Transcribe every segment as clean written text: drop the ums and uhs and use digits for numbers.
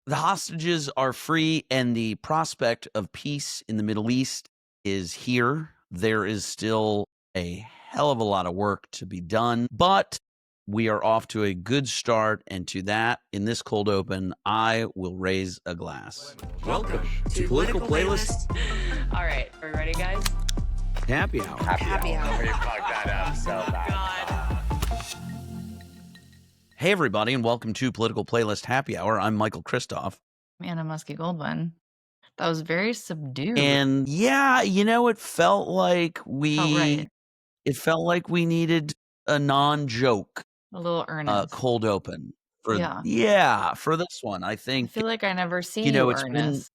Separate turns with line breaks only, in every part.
The hostages are free, and the prospect of peace in the Middle East is here. There is still a hell of a lot of work to be done, but we are off to a good start. And to that, in this cold open, I will raise a glass.
Welcome to Political Playlist.
All right, are we ready, guys?
Happy hour.
Happy hour.
We fucked that up so bad.
Hey, everybody, and welcome to Political Playlist Happy Hour. I'm Michael Kristoff.
Anna Muskie Goldwyn. That was very subdued.
And yeah, it felt like
right.
it felt like we needed a non-joke
A little earnest.
cold open for for this one. I
I
think
feel like I never see you
it's
earnest.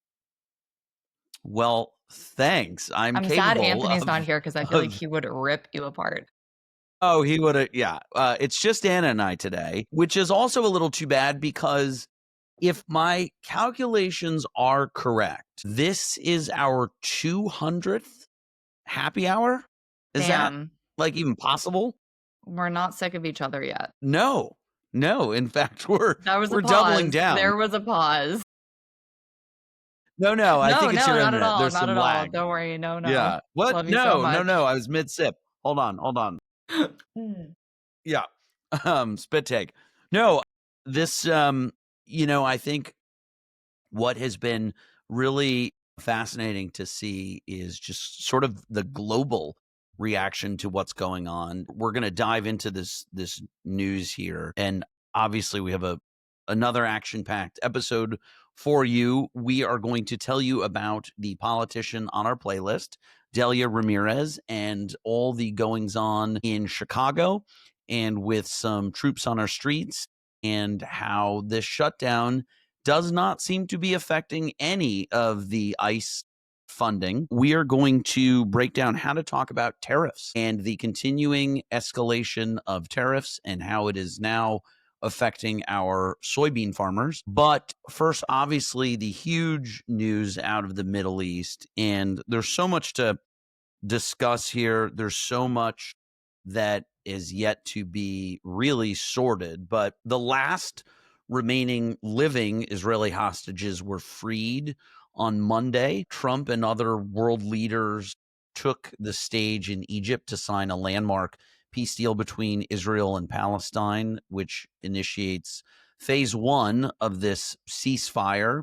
Well, thanks. I'm
sad
capable
Anthony's
of,
not here because I feel like
of
he would rip you apart.
Oh, he would have. Yeah. It's just Anna and I today, which is also a little too bad because if my calculations are correct, this is our 200th happy hour. Is that
Damn.
like even possible?
We're not sick of each other yet.
No. In fact, we're doubling down.
There was a pause.
No. I think it's your
not
internet.
at all.
There's
not
some
at
lag.
all. Don't worry. No.
Yeah. What?
Love you so much.
No. I was mid sip. Hold on. Yeah. Spit take. No, this, I think what has been really fascinating to see is just sort of the global reaction to what's going on. We're going to dive into this news here. And obviously we have another action-packed episode for you. We are going to tell you about the politician on our playlist, Delia Ramirez, and all the goings on in Chicago and with some troops on our streets, and how this shutdown does not seem to be affecting any of the ICE funding. We are going to break down how to talk about tariffs and the continuing escalation of tariffs and how it is now affecting our soybean farmers. But first, obviously, the huge news out of the Middle East. And there's so much to discuss here. There's so much that is yet to be really sorted. But the last remaining living Israeli hostages were freed on Monday. Trump and other world leaders took the stage in Egypt to sign a landmark peace deal between Israel and Palestine, which initiates phase one of this ceasefire.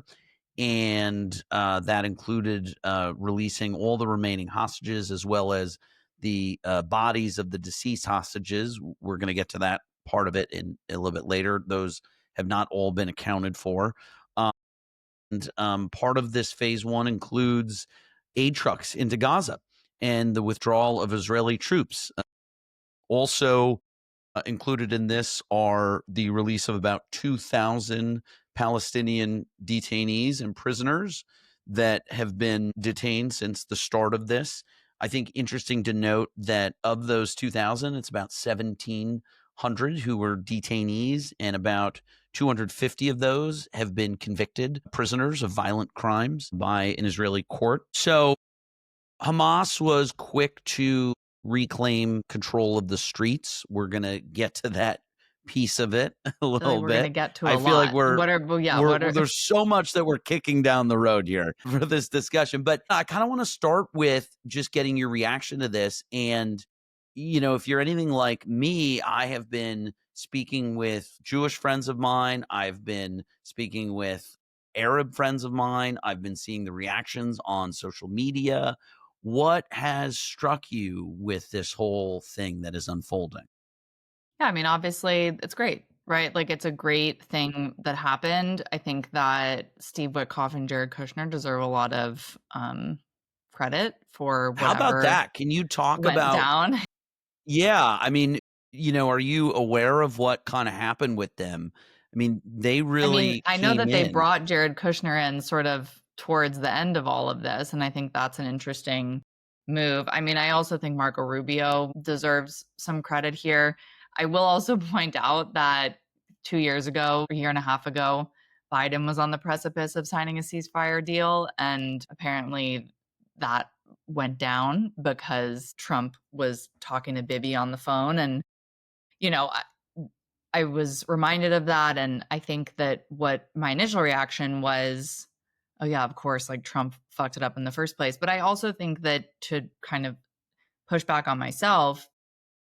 And that included releasing all the remaining hostages as well as the bodies of the deceased hostages. We're going to get to that part of it in a little bit later. Those have not all been accounted for. And part of this phase one includes aid trucks into Gaza and the withdrawal of Israeli troops. Also included in this are the release of about 2,000 Palestinian detainees and prisoners that have been detained since the start of this. I think interesting to note that of those 2,000, it's about 1,700 who were detainees, and about 250 of those have been convicted prisoners of violent crimes by an Israeli court. So Hamas was quick to reclaim control of the streets. We're going to get to that piece of it a little
We're
bit.
going to get to a lot.
I feel like there's so much that we're kicking down the road here for this discussion. But I kind of want to start with just getting your reaction to this. And, if you're anything like me, I have been speaking with Jewish friends of mine. I've been speaking with Arab friends of mine. I've been seeing the reactions on social media. What has struck you with this whole thing that is unfolding?
Yeah, I mean, obviously, it's great, right? Like, it's a great thing that happened. I think that Steve Witkoff and Jared Kushner deserve a lot of credit for whatever.
How about that? Can you talk
went
about
down?
Yeah, I mean, are you aware of what kind of happened with them? I mean, they really
I know that they
in.
brought Jared Kushner in sort of towards the end of all of this, and I think that's an interesting move. I mean, I also think Marco Rubio deserves some credit here. I will also point out that 2 years ago, a year and a half ago, Biden was on the precipice of signing a ceasefire deal, and apparently that went down because Trump was talking to Bibi on the phone. And, I was reminded of that, and I think that what my initial reaction was, oh yeah, of course, like Trump fucked it up in the first place. But I also think that to kind of push back on myself,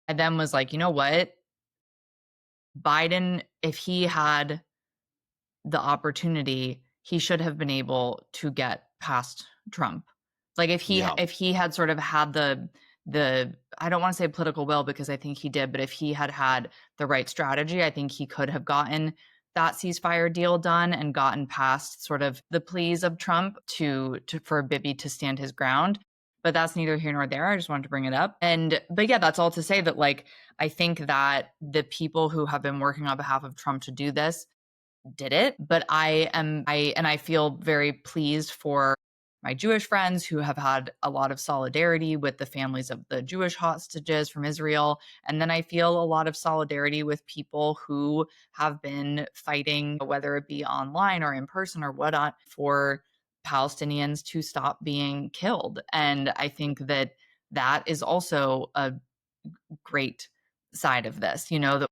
I then was like, you know what? Biden, if he had the opportunity, he should have been able to get past Trump. Like
Yeah.
if he had sort of had the I don't want to say political will because I think he did, but if he had had the right strategy, I think he could have gotten that ceasefire deal done and gotten past sort of the pleas of Trump to for Bibi to stand his ground. But that's neither here nor there. I just wanted to bring it up. But yeah, that's all to say that like I think that the people who have been working on behalf of Trump to do this did it, but I feel very pleased for my Jewish friends who have had a lot of solidarity with the families of the Jewish hostages from Israel. And then I feel a lot of solidarity with people who have been fighting, whether it be online or in person or whatnot, for Palestinians to stop being killed. And I think that that is also a great side of this, that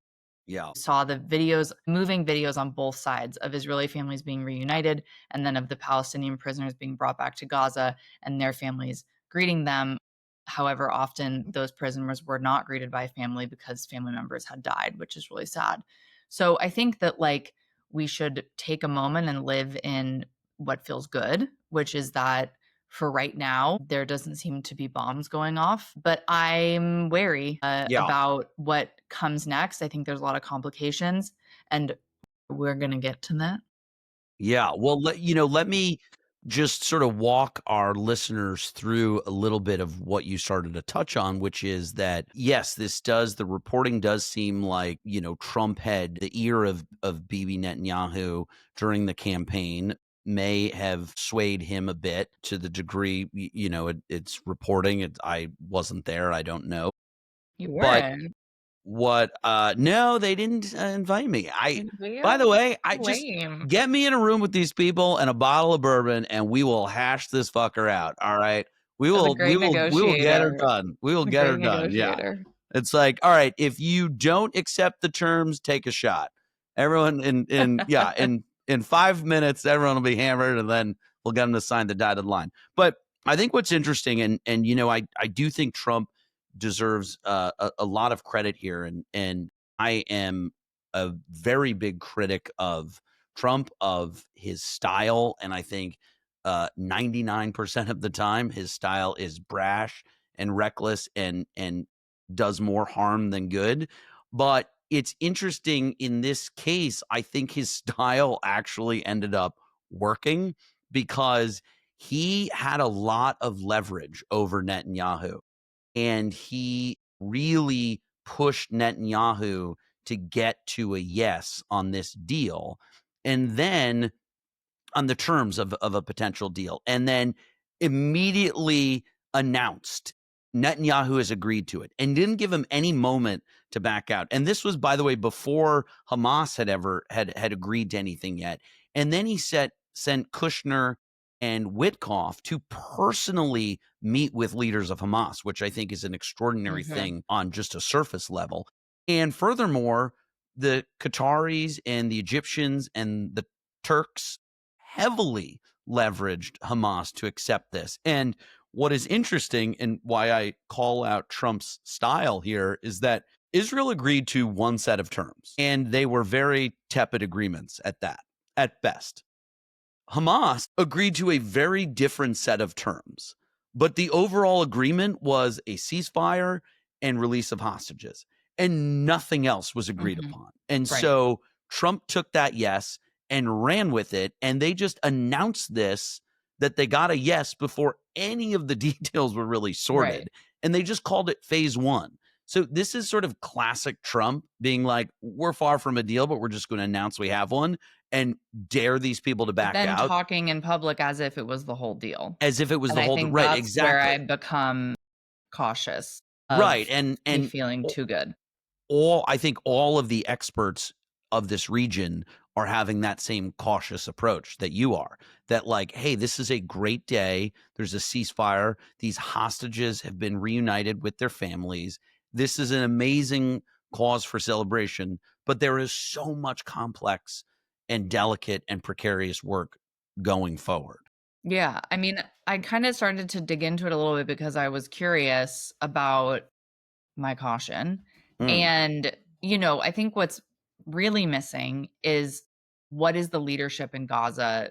Yeah.
saw the videos, moving videos on both sides of Israeli families being reunited and then of the Palestinian prisoners being brought back to Gaza and their families greeting them. However, often those prisoners were not greeted by family because family members had died, which is really sad. So I think that like we should take a moment and live in what feels good, which is that for right now, there doesn't seem to be bombs going off, but I'm wary
Yeah.
about what comes next. I think there's a lot of complications, and we're going to get to that.
Yeah. Well, let me just sort of walk our listeners through a little bit of what you started to touch on, which is that, yes, the reporting does seem like, Trump had the ear of Bibi Netanyahu during the campaign, may have swayed him a bit to the degree, it's reporting. I wasn't there. I don't know.
You
But
weren't.
what no, they didn't invite me. By the
Real
way, I just
lame.
get me in a room with these people and a bottle of bourbon and we will hash this fucker out. All right. We
The
will we
great
will we will get her
negotiator.
done. We will
The
get her
great
done. Yeah.
negotiator.
It's like, all right, if you don't accept the terms, take a shot. Everyone in 5 minutes, everyone will be hammered and then we'll get them to sign the dotted line. But I think what's interesting and I do think Trump deserves a lot of credit here and I am a very big critic of Trump, of his style, and I think 99% of the time his style is brash and reckless and does more harm than good. But it's interesting in this case, I think his style actually ended up working because he had a lot of leverage over Netanyahu and he really pushed Netanyahu to get to a yes on this deal. And then on the terms of a potential deal, and then immediately announced Netanyahu has agreed to it and didn't give him any moment to back out. And this was, by the way, before Hamas had ever had agreed to anything yet. And then he sent Kushner and Witkoff to personally meet with leaders of Hamas, which I think is an extraordinary
Mhm.
thing on just a surface level. And furthermore, the Qataris and the Egyptians and the Turks heavily leveraged Hamas to accept this. And what is interesting and why I call out Trump's style here is that Israel agreed to one set of terms, and they were very tepid agreements at that, at best. Hamas agreed to a very different set of terms, but the overall agreement was a ceasefire and release of hostages, and nothing else was agreed
Mhm.
upon. And
Right.
so Trump took that yes and ran with it, and they just announced this that they got a yes before any of the details were really
Right.
sorted, and they just called it phase one. So this is sort of classic Trump being like, we're far from a deal, but we're just going to announce we have one and dare these people to
But
back
then
out
talking in public as if it was the whole deal.
as if it was
And
the
I
whole
think
right,
that's where I
exactly.
become cautious
Right,
of me feeling too good.
I think all of the experts of this region are having that same cautious approach that you are. That like, hey, this is a great day. There's a ceasefire. These hostages have been reunited with their families. This is an amazing cause for celebration, but there is so much complex and delicate and precarious work going forward.
Yeah, I mean, I kind of started to dig into it a little bit because I was curious about my caution.
Mm.
And, I think what's really missing is what is the leadership in Gaza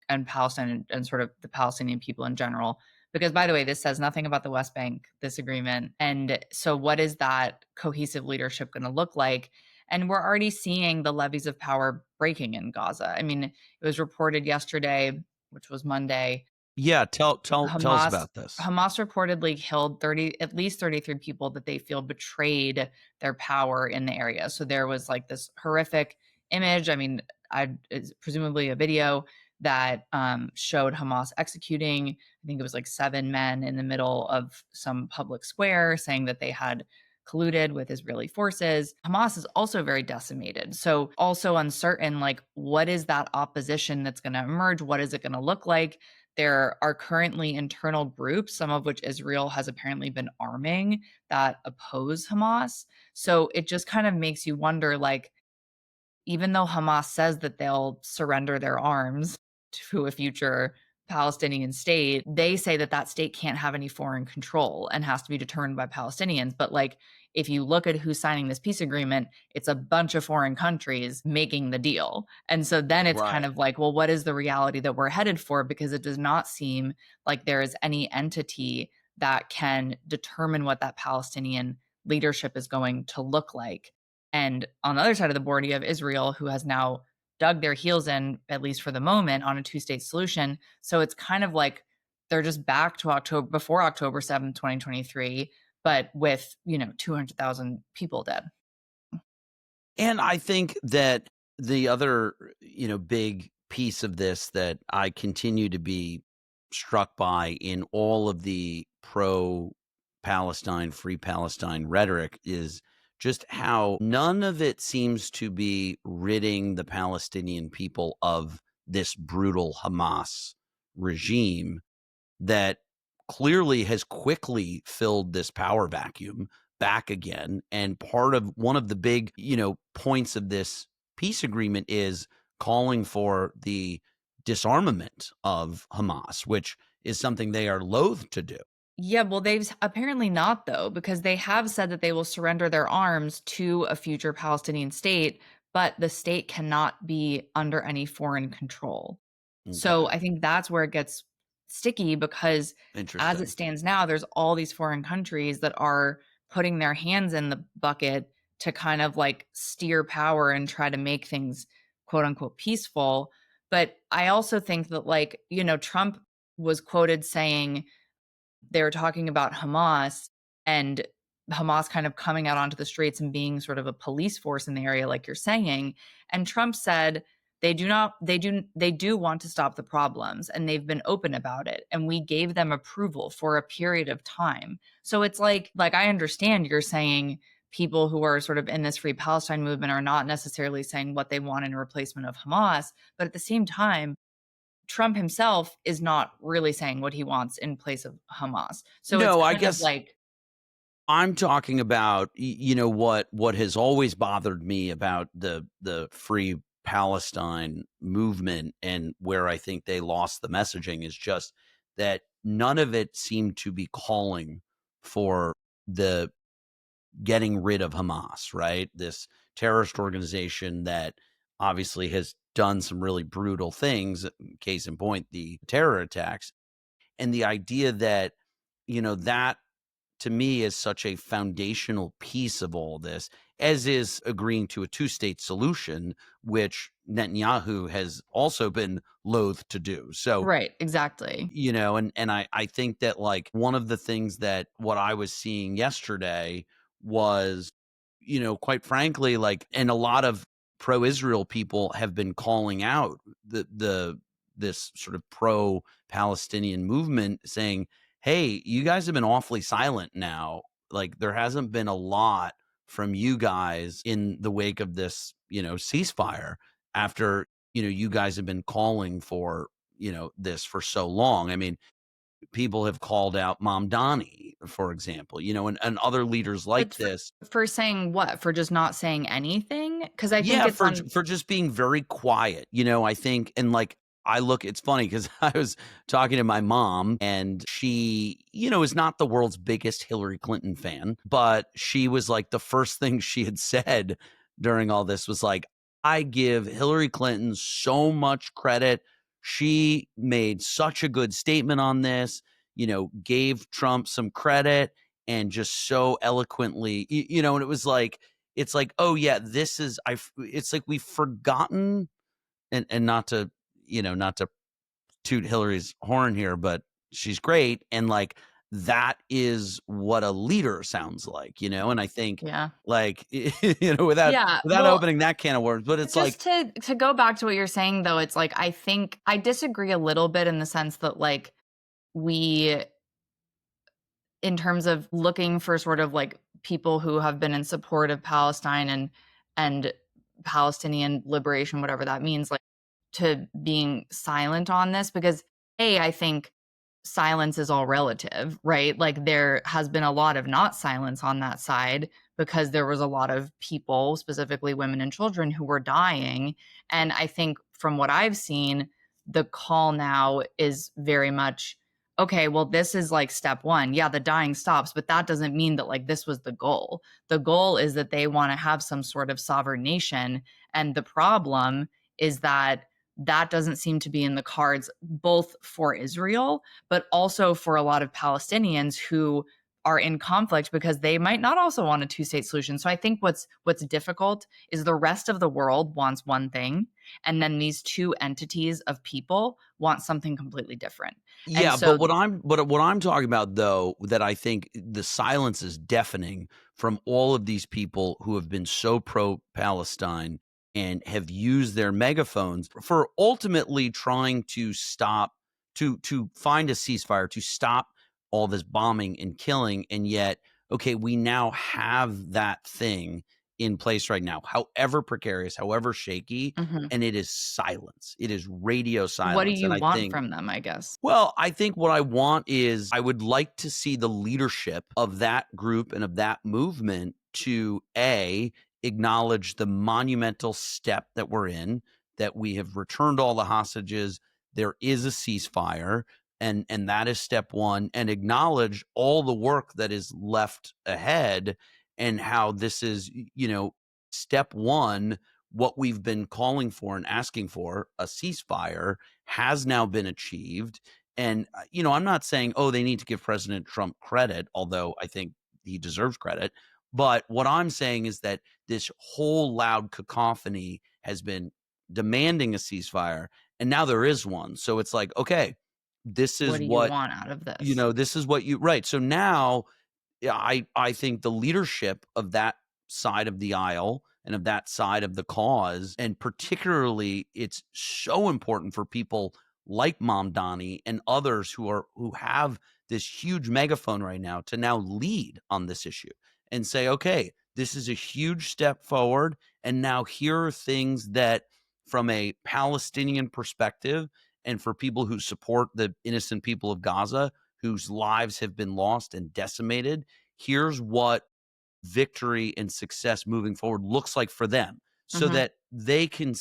and Palestine and sort of the Palestinian people in general. Because by the way, this says nothing about the West Bank, this agreement. And so what is that cohesive leadership going to look like? And we're already seeing the levees of power breaking in Gaza. I mean, it was reported yesterday, which was Monday,
Yeah, tell us
Hamas
about this.
Hamas reportedly killed at least 33 people that they feel betrayed their power in the area. So there was like this horrific image. I mean, it's presumably a video that showed Hamas executing, I think it was like 7 men in the middle of some public square, saying that they had colluded with Israeli forces. Hamas is also very decimated. So also uncertain, like, what is that opposition that's going to emerge? What is it going to look like? There are currently internal groups, some of which Israel has apparently been arming, that oppose Hamas. So it just kind of makes you wonder, like, even though Hamas says that they'll surrender their arms to a future Palestinian state, they say that that state can't have any foreign control and has to be determined by Palestinians. But like, if you look at who's signing this peace agreement, it's a bunch of foreign countries making the deal. And so then it's kind
Right.
of like, well, what is the reality that we're headed for? Because it does not seem like there is any entity that can determine what that Palestinian leadership is going to look like. And on the other side of the board, you have Israel, who has now dug their heels in, at least for the moment, on a two-state solution. So it's kind of like they're just back to October, before October 7th, 2023, but with, 200,000 people dead.
And I think that the other, big piece of this that I continue to be struck by in all of the pro Palestine, free Palestine rhetoric is just how none of it seems to be ridding the Palestinian people of this brutal Hamas regime that clearly has quickly filled this power vacuum back again. And part of one of the big, points of this peace agreement is calling for the disarmament of Hamas, which is something they are loath to do.
Yeah, well, they've apparently not, though, because they have said that they will surrender their arms to a future Palestinian state, but the state cannot be under any foreign control. So
Okay.
I think that's where it gets sticky because as it
Interesting.
stands now, there's all these foreign countries that are putting their hands in the bucket to kind of like steer power and try to make things quote unquote peaceful. But I also think that, like, Trump was quoted saying, they were talking about Hamas and Hamas kind of coming out onto the streets and being sort of a police force in the area, like you're saying. And Trump said they do want to stop the problems, and they've been open about it. And we gave them approval for a period of time. So it's like I understand you're saying people who are sort of in this free Palestine movement are not necessarily saying what they want in a replacement of Hamas, but at the same time, Trump himself is not really saying what he wants in place of Hamas. So it's
No, I
kind of
guess
like,
I'm talking about what has always bothered me about the free Palestine movement and where I think they lost the messaging is just that none of it seemed to be calling for the getting rid of Hamas, right? This terrorist organization that obviously has done some really brutal things, case in point, the terror attacks. And the idea that, that to me is such a foundational piece of all this, as is agreeing to a two-state solution, which Netanyahu has also been loath to do. So,
right, exactly.
and I think that like one of the things that what I was seeing yesterday was, quite frankly, like, and a lot of pro-Israel people have been calling out the this sort of pro-Palestinian movement saying, hey, you guys have been awfully silent now. Like there hasn't been a lot from you guys in the wake of this, ceasefire after, you guys have been calling for, this for so long. I mean, people have called out Mamdani, for example, and other leaders like
But
this.
for saying what? For just not saying anything? Because I think
Yeah,
it's on.
for just being very quiet, I think, and like I look, it's funny because I was talking to my mom, and she, is not the world's biggest Hillary Clinton fan, but she was like, the first thing she had said during all this was like, I give Hillary Clinton so much credit. She made such a good statement on this, gave Trump some credit and just so eloquently, and it was like, it's like, oh yeah, this is it's like we've forgotten, and not to toot Hillary's horn here, but she's great, and like that is what a leader sounds like, and I think
Yeah.
like without
Yeah.
without
Well,
opening that can of worms, but it's like,
just to go back to what you're saying though, it's like I think I disagree a little bit in the sense that like we in terms of looking for sort of like people who have been in support of Palestine and Palestinian liberation, whatever that means, like to being silent on this because I think silence is all relative, right? Like there has been a lot of not silence on that side because there was a lot of people, specifically women and children, who were dying. And I think from what I've seen, the call now is very much okay, well, this is like step one. Yeah, the dying stops, but that doesn't mean that like this was the goal. The goal is that they want to have some sort of sovereign nation. And the problem is that that doesn't seem to be in the cards, both for Israel, but also for a lot of Palestinians who are in conflict because they might not also want a two-state solution. So I think what's difficult is the rest of the world wants one thing, and then these two entities of people want something completely different. And
yeah, but
so
what I'm talking about though, that I think the silence is deafening from all of these people who have been so pro-Palestine and have used their megaphones for ultimately trying to stop, to find a ceasefire, to stop all this bombing and killing, and yet, okay, we now have that thing in place right now, however precarious, however shaky,
mhm.
and it is silence. It is radio
What do
silence, and
you
I
want
think,
from them, I guess?
well, I think what I want is I would like to see the leadership of that group and of that movement to acknowledge the monumental step that we're in, that we have returned all the hostages, there is a ceasefire, and that is step one, and acknowledge all the work that is left ahead, and how this is, step one, what we've been calling for and asking for, a ceasefire, has now been achieved. And, I'm not saying, oh, they need to give President Trump credit, although I think he deserves credit. But what I'm saying is that this whole loud cacophony has been demanding a ceasefire, and now there is one. So it's like, okay, this
What
is
do you
what,
want out of this?
this is what you, right. So now, yeah, I think the leadership of that side of the aisle and of that side of the cause, and particularly it's so important for people like Mom Donnie and others who have this huge megaphone right now to now lead on this issue and say, okay, this is a huge step forward, and now here are things that, from a Palestinian perspective, and for people who support the innocent people of Gaza whose lives have been lost and decimated, here's what victory and success moving forward looks like for them, so
Mhm.
that they can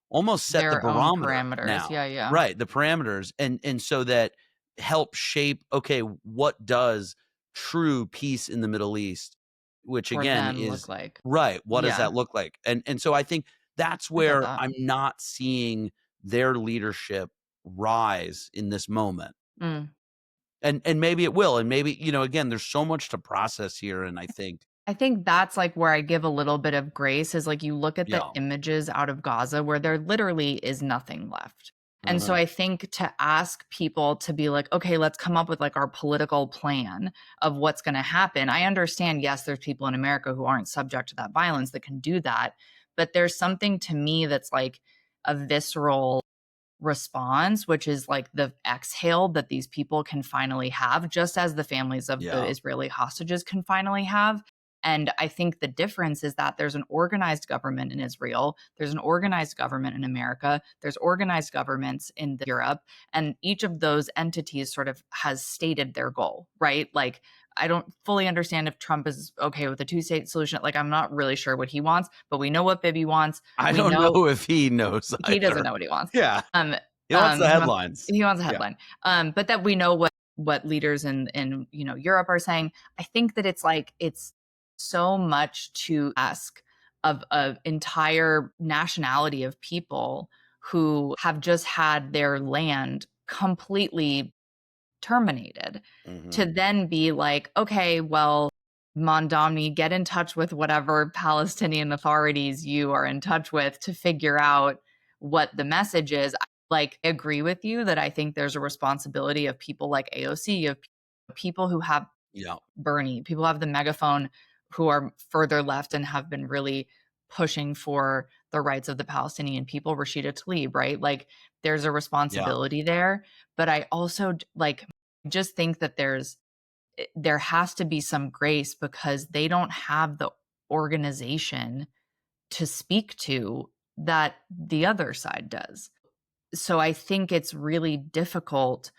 almost set the
Their own
barometer
parameters.
now,
Yeah, yeah.
right? The parameters, and so that help shape, okay, what does true peace in the Middle East, which
For
again
them look
is
like.
right. What does
Yeah,
that look like? And so I think that's
I get
where
that.
I'm not seeing their leadership rise in this moment.
Mm.
And maybe it will, and maybe, again, there's so much to process here, and I think,
I think that's like where I give a little bit of grace is like you look at the
yeah,
images out of Gaza where there literally is nothing left. And so
uh-huh,
I think to ask people to be like, okay, let's come up with like our political plan of what's going to happen. I understand, yes, there's people in America who aren't subject to that violence that can do that. But there's something to me that's like a visceral response, which is like the exhale that these people can finally have, just as the families of the
yeah,
Israeli hostages can finally have. And I think the difference is that there's an organized government in Israel, there's an organized government in America, there's organized governments in Europe, and each of those entities sort of has stated their goal, right? Like, I don't fully understand if Trump is okay with the two-state solution. Like, I'm not really sure what he wants, but we know what Bibi wants.
I
We
don't
know
know if he knows
he doesn't
either.
know what he wants.
Yeah. He wants the headlines.
He wants a
Yeah.
headline. But that we know what leaders in Europe are saying. I think that it's so much to ask of an entire nationality of people who have just had their land completely terminated to then be like, okay, well, Mondani, get in touch with whatever Palestinian authorities you are in touch with to figure out what the message is. Like, I agree with you that I think there's a responsibility of people like AOC, of people who have
Yeah.
Bernie, people who have the megaphone, who are further left and have been really pushing for the rights of the Palestinian people, Rashida Tlaib, right? Like, there's a responsibility there. But I also just think that there has to be some grace because they don't have the organization to speak to that the other side does. So I think it's really difficult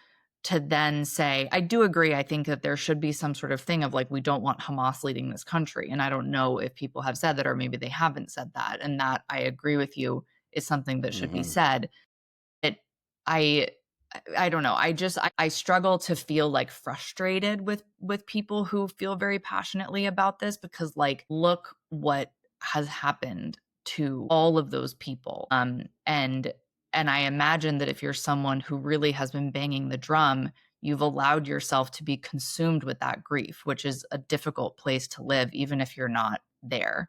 to then say, I do agree. I think that there should be some sort of thing of like, we don't want Hamas leading this country. And I don't know if people have said that, or maybe they haven't said that. And that, I agree with you, is something that should be said. I I don't know. I struggle to feel like frustrated with people who feel very passionately about this, because like, look what has happened to all of those people. And I imagine that if you're someone who really has been banging the drum, you've allowed yourself to be consumed with that grief, which is a difficult place to live, even if you're not there.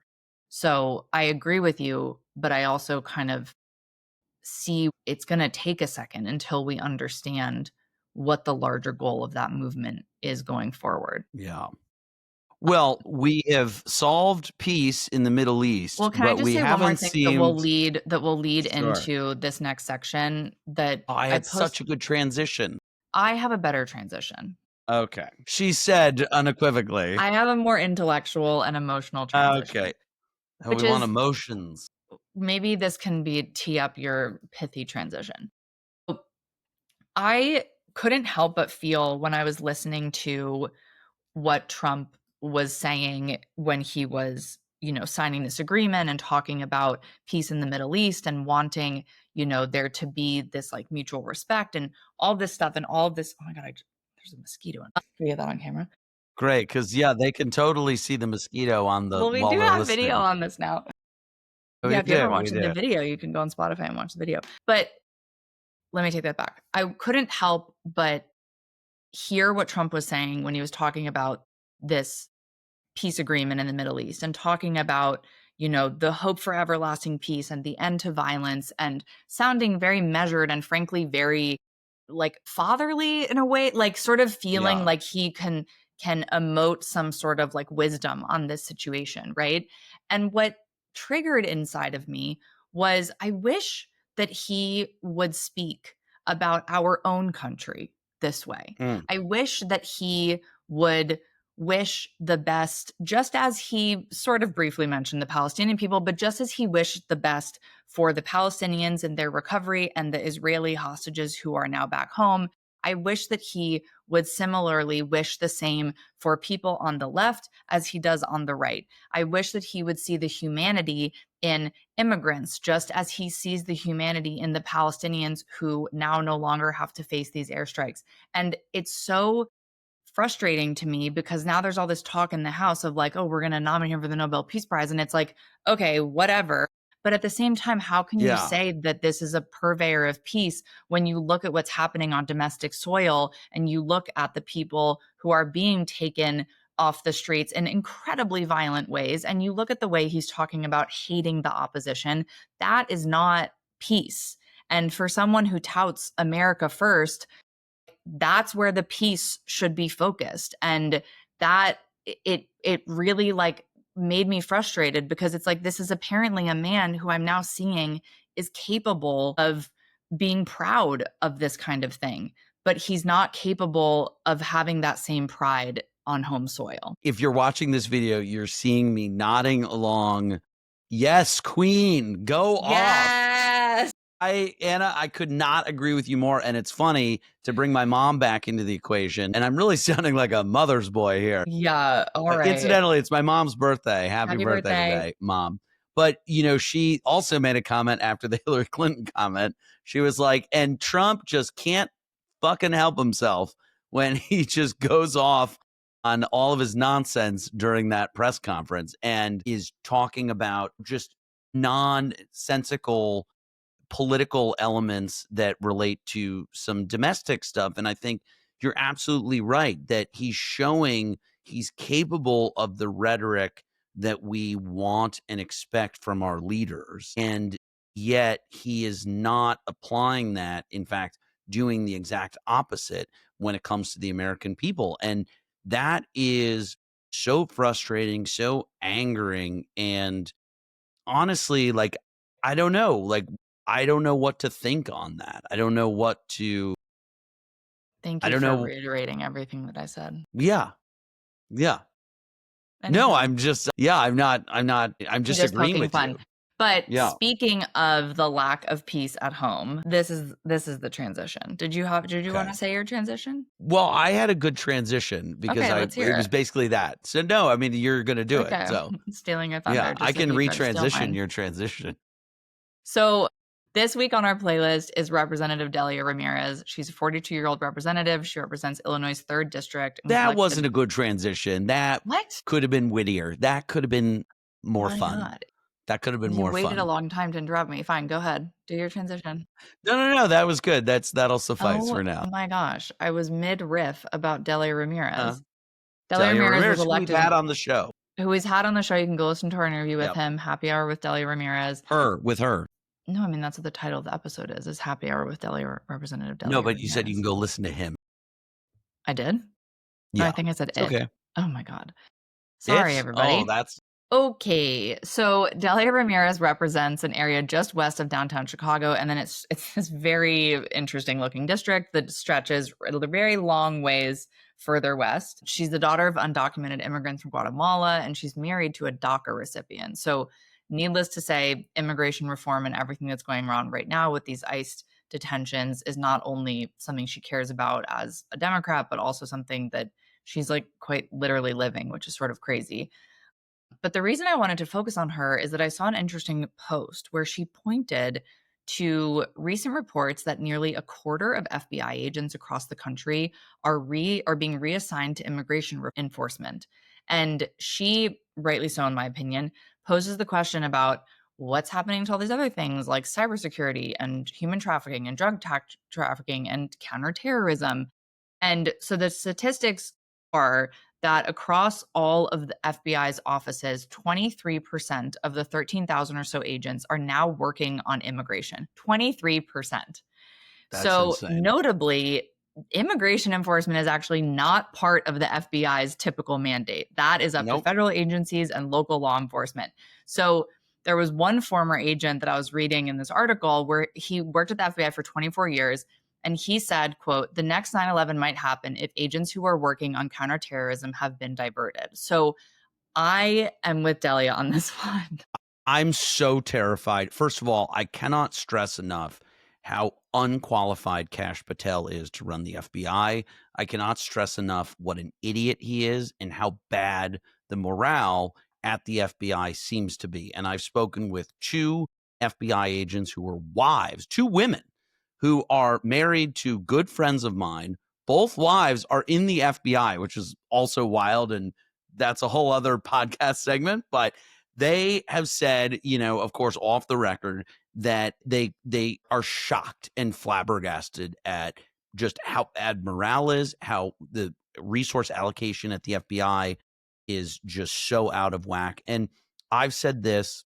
So I agree with you, but I also kind of see it's going to take a second until we understand what the larger goal of that movement is going forward.
Yeah. Well, we have solved peace in the Middle East,
Well, can I
but
just
we
say one more
haven't
thing
seemed.
that will lead
Sure.
into this next section that
I had such a good transition.
I have a better transition.
Okay. She said unequivocally.
I have a more intellectual and emotional transition.
Okay. Oh,
Which
we want
is
emotions.
maybe this can tee up your pithy transition. I couldn't help but feel when I was listening to what Trump was saying when he was, signing this agreement and talking about peace in the Middle East and wanting, there to be this like mutual respect and all this stuff and all of this. Oh my God, there's a mosquito. Can we get that on camera?
Great, because they can totally see the mosquito on the
Well, we
while
do
they're
have
listening.
video on this now.
We
Yeah, if you ever
do,
watch
we
the
do.
video, you can go on Spotify and watch the video. But let me take that back. I couldn't help but hear what Trump was saying when he was talking about this peace agreement in the Middle East and talking about, the hope for everlasting peace and the end to violence, and sounding very measured and frankly very like fatherly in a way, like sort of feeling
Yeah.
like he can emote some sort of like wisdom on this situation, right? And what triggered inside of me was, I wish that he would speak about our own country this way. I wish that he would wish the best, just as he sort of briefly mentioned the Palestinian people, but just as he wished the best for the Palestinians and their recovery and the Israeli hostages who are now back home. I wish that he would similarly wish the same for people on the left as he does on the right. I wish that he would see the humanity in immigrants, just as he sees the humanity in the Palestinians who now no longer have to face these airstrikes. And it's so frustrating to me because now there's all this talk in the House of like, oh, we're going to nominate him for the Nobel Peace Prize. And it's like, okay, whatever. But at the same time, how can you say that this is a purveyor of peace when you look at what's happening on domestic soil and you look at the people who are being taken off the streets in incredibly violent ways, and you look at the way he's talking about hating the opposition? That is not peace. And for someone who touts America first, that's where the peace should be focused. And that it really like made me frustrated, because it's like, this is apparently a man who I'm now seeing is capable of being proud of this kind of thing, but he's not capable of having that same pride on home soil.
If you're watching this video, you're seeing me nodding along. Yes, Queen, go off.
Yes.
Anna, I could not agree with you more. And it's funny to bring my mom back into the equation. And I'm really sounding like a mother's boy here.
Yeah. All right.
Incidentally, it's my mom's birthday. Happy
Happy
birthday today, Mom. But, she also made a comment after the Hillary Clinton comment. She was like, and Trump just can't fucking help himself when he just goes off on all of his nonsense during that press conference and is talking about just nonsensical political elements that relate to some domestic stuff. And I think you're absolutely right that he's showing he's capable of the rhetoric that we want and expect from our leaders. And yet he is not applying that. In fact, doing the exact opposite when it comes to the American people. And that is so frustrating, so angering. And honestly, like, I don't know, I don't know what to think on that. I don't know what to
Thank
I
you
don't
for
know.
reiterating everything that I said.
Yeah. Yeah. No,
Anytime.
I'm just I'm just
Just
agreeing
poking
with
fun.
you.
But
Yeah.
speaking of the lack of peace at home, this is the transition. Did you want
Okay.
to say your transition?
Well, I had a good transition because
Okay, let's hear
it was
it.
basically that. So no, I mean, you're going to do it.
Okay.
So
Stealing your thunder,
yeah, I
just like
can
you tried to steal
retransition
mine.
your transition.
So this week on our playlist is Representative Delia Ramirez. She's a 42-year-old representative. She represents Illinois' 3rd District.
That wasn't a good transition. That
What?
could have been wittier. That could have been more
My
fun.
God.
That could have been
You
more
waited a
fun.
long time to interrupt me. Fine, go ahead. Do your transition.
No, that was good. That'll suffice
Oh
for now.
my gosh. I was mid-riff about Delia Ramirez. Delia
Delia
Ramirez was
Ramirez, who we've
elected,
had on the show.
who he's had on the show. You can go listen to our interview with
Yep.
him, Happy Hour with Delia Ramirez.
With her.
No, I mean, that's what the title of the episode is Happy Hour with Representative Delia
No, but
Ramirez.
you said you can go listen to him.
I did? No,
Yeah.
I think I said
It's
it.
okay.
Oh my God. Sorry, everybody.
Oh, that's
Okay, so Delia Ramirez represents an area just west of downtown Chicago, and then it's this very interesting looking district that stretches a very long ways further west. She's the daughter of undocumented immigrants from Guatemala, and she's married to a DACA recipient. So needless to say, immigration reform and everything that's going on right now with these ICE detentions is not only something she cares about as a Democrat, but also something that she's like quite literally living, which is sort of crazy. But the reason I wanted to focus on her is that I saw an interesting post where she pointed to recent reports that nearly a quarter of FBI agents across the country are being reassigned to immigration enforcement. And she, rightly so in my opinion, poses the question about what's happening to all these other things like cybersecurity and human trafficking and trafficking and counterterrorism. And so the statistics are that across all of the FBI's offices, 23% of the 13,000 or so agents are now working on immigration. 23%.
That's
so
insane.
Notably, immigration enforcement is actually not part of the FBI's typical mandate. That is up to federal agencies and local law enforcement. So there was one former agent that I was reading in this article where he worked at the FBI for 24 years. And he said, quote, the next 9/11 might happen if agents who are working on counterterrorism have been diverted. So I am with Delia on this one.
I'm so terrified. First of all, I cannot stress enough how unqualified Kash Patel is to run the FBI. I cannot stress enough what an idiot he is and how bad the morale at the FBI seems to be. And I've spoken with 2 FBI agents who are wives, 2 women who are married to good friends of mine. Both wives are in the FBI, which is also wild. And that's a whole other podcast segment. But they have said, of course, off the record, that they are shocked and flabbergasted at just how bad morale is, how the resource allocation at the FBI is just so out of whack. And I've said this,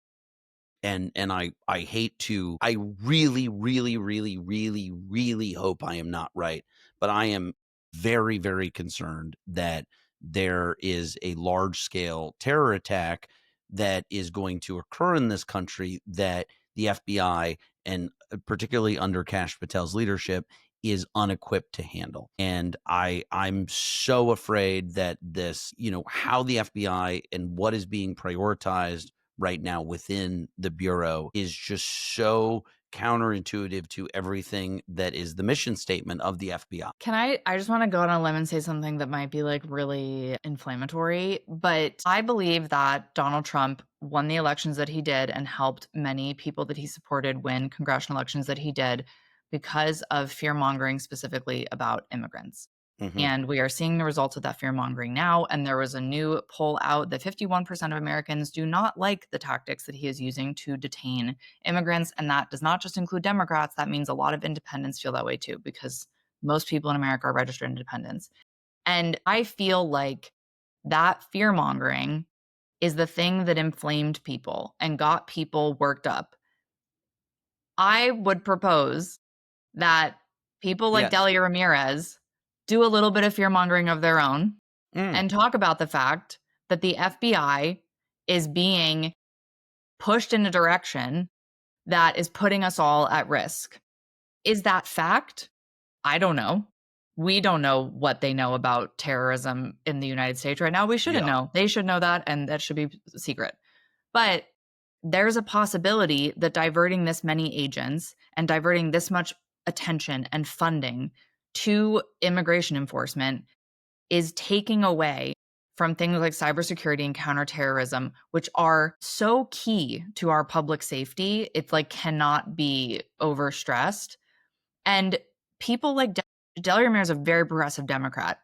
and I hate to, I really, really, really, really, really hope I am not right, but I am very, very concerned that there is a large scale terror attack that is going to occur in this country that the FBI, and particularly under Kash Patel's leadership, is unequipped to handle. And I'm so afraid that this, how the FBI and what is being prioritized right now within the Bureau is just so counterintuitive to everything that is the mission statement of the FBI.
I just want to go on a limb and say something that might be like really inflammatory, but I believe that Donald Trump won the elections that he did and helped many people that he supported win congressional elections that he did because of fear mongering specifically about immigrants.
Mhm.
And we are seeing the results of that fear mongering now. And there was a new poll out that 51% of Americans do not like the tactics that he is using to detain immigrants. And that does not just include Democrats. That means a lot of independents feel that way too, because most people in America are registered independents. And I feel like that fear mongering is the thing that inflamed people and got people worked up. I would propose that people like
Yes.
Delia Ramirez do a little bit of fear mongering of their own
Mm.
and talk about the fact that the FBI is being pushed in a direction that is putting us all at risk. Is that fact? I don't know. We don't know what they know about terrorism in the United States right now. We shouldn't
Yeah.
know. They should know that, and that should be secret. But there's a possibility that diverting this many agents and diverting this much attention and funding to immigration enforcement is taking away from things like cybersecurity and counterterrorism, which are so key to our public safety. It's like cannot be overstressed. And people like Delia Ramirez is a very progressive Democrat.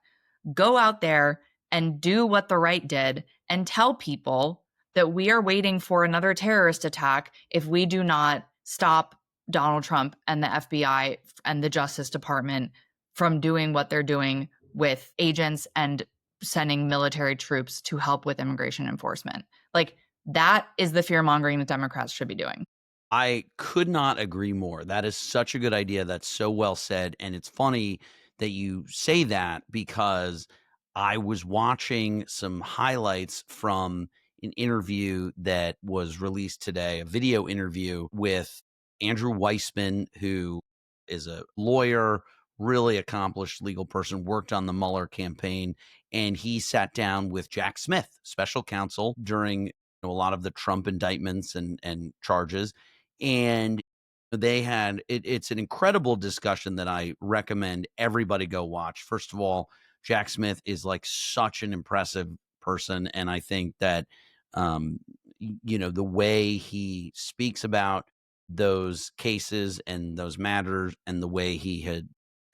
Go out there and do what the right did and tell people that we are waiting for another terrorist attack if we do not stop Donald Trump and the FBI and the Justice Department from doing what they're doing with agents and sending military troops to help with immigration enforcement. Like, that is the fear mongering that Democrats should be doing.
I could not agree more. That is such a good idea. That's so well said. And it's funny that you say that because I was watching some highlights from an interview that was released today, a video interview with Andrew Weissman, who is a lawyer, really accomplished legal person, worked on the Mueller campaign. And he sat down with Jack Smith, special counsel, during a lot of the Trump indictments and charges. And they had it's an incredible discussion that I recommend everybody go watch. First of all, Jack Smith is like such an impressive person, and I think that um the way he speaks about those cases and those matters and the way he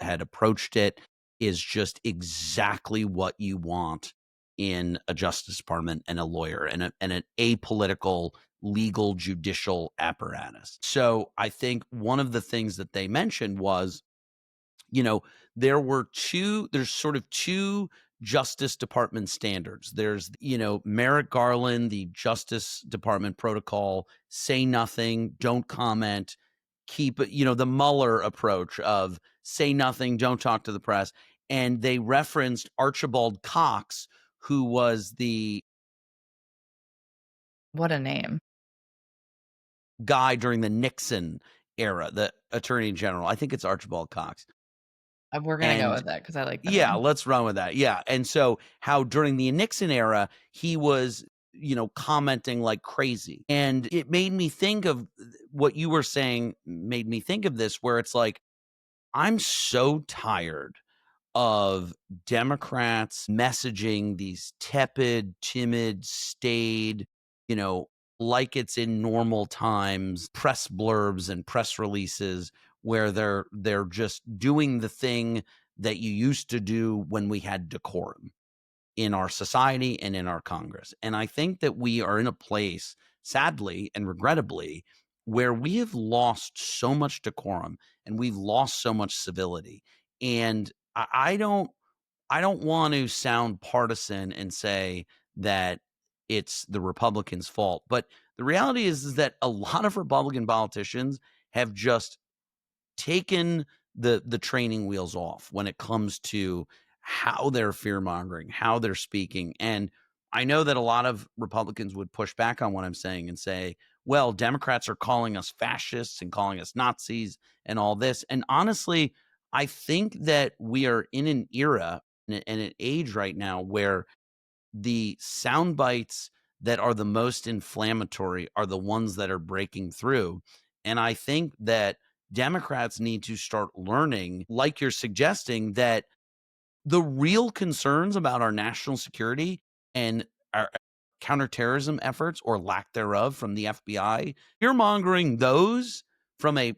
had approached it is just exactly what you want in a Justice Department and a lawyer and an apolitical legal judicial apparatus. So I think one of the things that they mentioned was, you know, there's sort of two Justice Department standards. There's, Merrick Garland, the Justice Department protocol, say nothing, don't comment, keep it, the Mueller approach of say nothing, don't talk to the press. And they referenced Archibald Cox, who was the
What a name.
guy during the Nixon era, the attorney general. I think it's Archibald Cox.
We're going to go
And
with it because I like the
yeah,
name.
let's run with that. Yeah. And so how during the Nixon era, he was, commenting like crazy. And it made me think of what you were saying, made me think of this, where it's like, I'm so tired of Democrats messaging these tepid, timid, staid, you know, like it's in normal times, press blurbs and press releases where they're just doing the thing that you used to do when we had decorum in our society and in our Congress. And I think that we are in a place, sadly and regrettably, where we have lost so much decorum and we've lost so much civility. And I don't want to sound partisan and say that it's the Republicans' fault, but the reality is that a lot of Republican politicians have just taken the training wheels off when it comes to how they're fear mongering, how they're speaking. And I know that a lot of Republicans would push back on what I'm saying and say, well, Democrats are calling us fascists and calling us Nazis and all this. And honestly, I think that we are in an era and an age right now where the sound bites that are the most inflammatory are the ones that are breaking through. And I think that Democrats need to start learning, like you're suggesting, that the real concerns about our national security and our counterterrorism efforts or lack thereof from the FBI, fear mongering those from a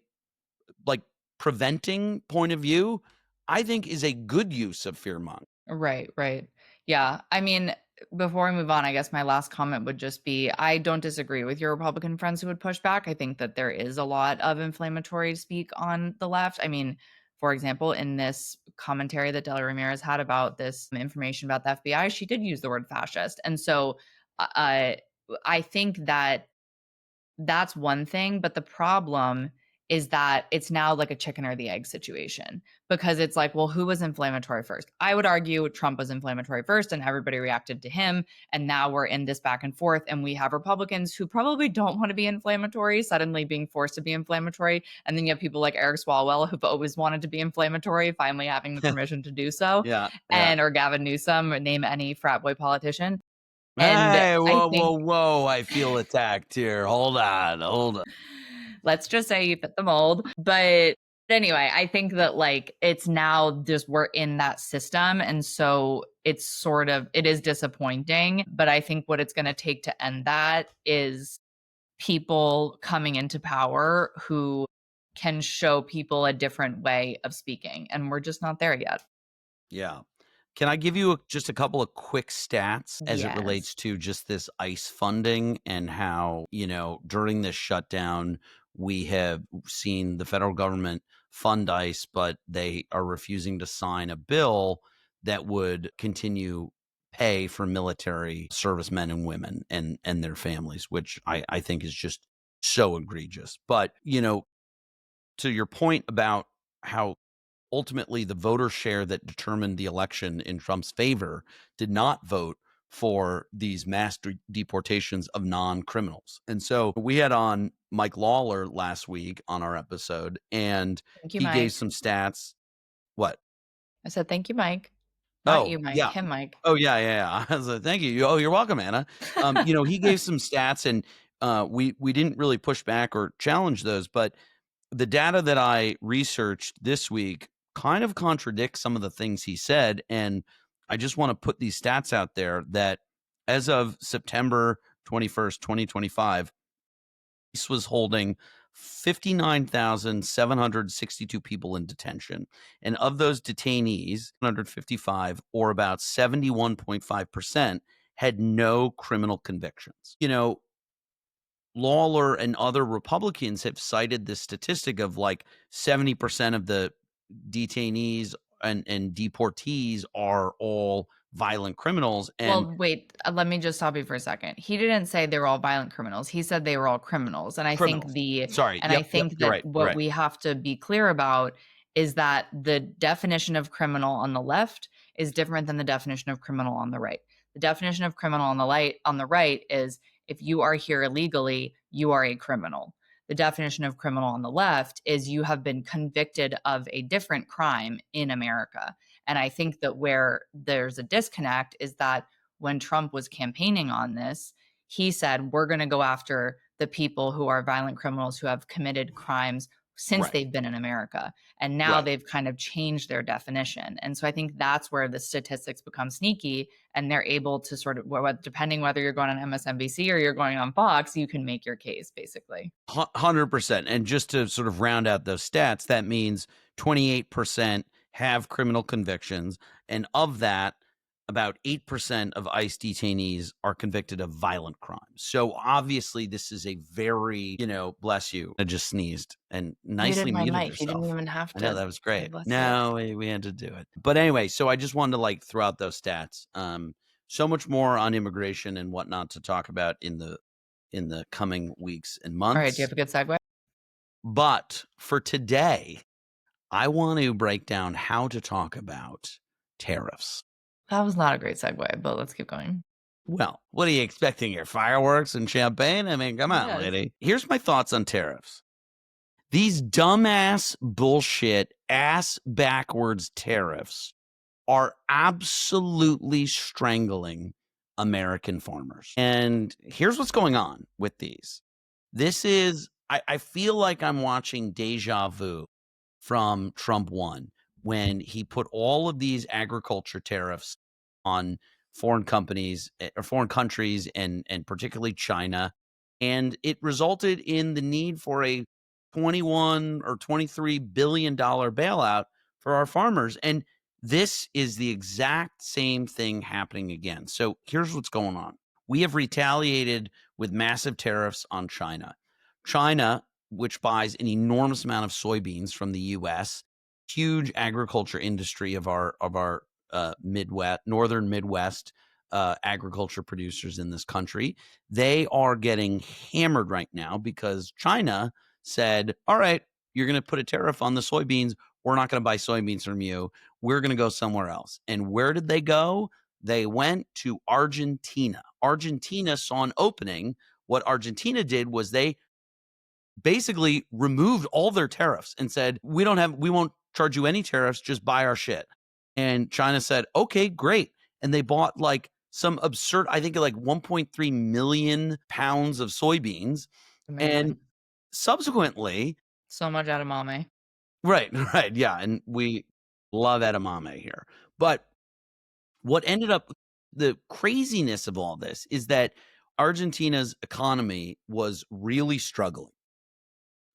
like preventing point of view, I think is a good use of fear mongering.
Right, right. Yeah. I mean, before we move on, I guess my last comment would just be I don't disagree with your Republican friends who would push back. I think that there is a lot of inflammatory speak on the left. I mean, for example, in this commentary that Delia Ramirez had about this information about the FBI, she did use the word fascist. And so uh, I think that that's one thing, but the problem is that it's now like a chicken or the egg situation because it's like, well, who was inflammatory first? I would argue Trump was inflammatory first and everybody reacted to him. And now we're in this back and forth. And we have Republicans who probably don't want to be inflammatory, suddenly being forced to be inflammatory. And then you have people like Eric Swalwell who've always wanted to be inflammatory, finally having the permission to do so.
Yeah, yeah.
And or Gavin Newsom, or name any frat boy politician. And
Hey,
I
whoa,
think
whoa, whoa. I feel attacked here. Hold on, hold on.
let's just say you fit the mold. But anyway, I think that like it's now just we're in that system. And so it's sort of, it is disappointing. But I think what it's going to take to end that is people coming into power who can show people a different way of speaking. And we're just not there yet.
Yeah. Can I give you just a couple of quick stats as it
Yes.
relates to just this ICE funding and how, during this shutdown, we have seen the federal government fund ICE, but they are refusing to sign a bill that would continue pay for military servicemen and women and their families, which I think is just so egregious. But, to your point about how ultimately the voter share that determined the election in Trump's favor did not vote for these mass deportations of non-criminals. And so we had on Mike Lawler last week on our episode, and
Thank you,
he gave
Mike.
some stats. What?
I said, thank you, Mike. Not
Oh,
you, Mike.
yeah.
Him, Mike.
Oh, yeah, yeah, yeah. I was like, thank you. Oh, you're welcome, Anna. He gave some stats, and we didn't really push back or challenge those, but the data that I researched this week kind of contradicts some of the things he said. And I just want to put these stats out there that as of September 21st, 2025, ICE was holding 59,762 people in detention. And of those detainees, 155, or about 71.5%, had no criminal convictions. Lawler and other Republicans have cited this statistic of like 70% of the detainees and deportees are all violent criminals. And
Well, wait, let me just stop you for a second. He didn't say they were all violent criminals. He said they were all criminals. And I think
criminals. Sorry.
I
Yep.
think
You're
that
right. You're
what
right.
we have to be clear about is that the definition of criminal on the left is different than the definition of criminal on the right. The definition of criminal on the right is if you are here illegally, you are a criminal. The definition of criminal on the left is you have been convicted of a different crime in America. And I think that where there's a disconnect is that when Trump was campaigning on this, he said, we're going to go after the people who are violent criminals who have committed crimes since
Right.
they've been in America. And now
Right.
they've kind of changed their definition. And so I think that's where the statistics become sneaky and they're able to sort of, depending whether you're going on MSNBC or you're going on Fox, you can make your case basically.
100%. And just to sort of round out those stats, that means 28% have criminal convictions. And of that, about 8% of ICE detainees are convicted of violent crimes. So obviously this is a very, bless you. I just sneezed and nicely
Muted my
muted
mic. You didn't
yourself.
even have
I know
to
that was
say
great.
bless
No, we had to do it. But anyway, so I just wanted to like throw out those stats. So much more on immigration and whatnot to talk about in the coming weeks and months.
All right, do you have a good segue?
But for today, I want to break down how to talk about tariffs.
That was not a great segue, but let's keep going.
Well, what are you expecting here? Fireworks and champagne? I mean, come on,
Yes.
lady. Here's my thoughts on tariffs. These dumbass bullshit ass backwards tariffs are absolutely strangling American farmers. And here's what's going on with these. This is, I feel like I'm watching deja vu from Trump 1 when he put all of these agriculture tariffs on foreign companies or foreign countries and particularly China. And it resulted in the need for a 21 or 23 billion dollar bailout for our farmers. And this is the exact same thing happening again. So here's what's going on. We have retaliated with massive tariffs on China. China, which buys an enormous amount of soybeans from the US, huge agriculture industry of our Midwest, northern Midwest agriculture producers in this country. They are getting hammered right now because China said, all right, you're going to put a tariff on the soybeans. We're not going to buy soybeans from you. We're going to go somewhere else. And where did they go? They went to Argentina. Argentina saw an opening. What Argentina did was they basically removed all their tariffs and said, we won't charge you any tariffs, just buy our shit. And China said, okay, great. And they bought like some absurd, I think like 1.3 million pounds of soybeans.
Amazing.
And subsequently,
So much edamame.
right. Yeah. And we love edamame here. But what ended up, the craziness of all this is that Argentina's economy was really struggling.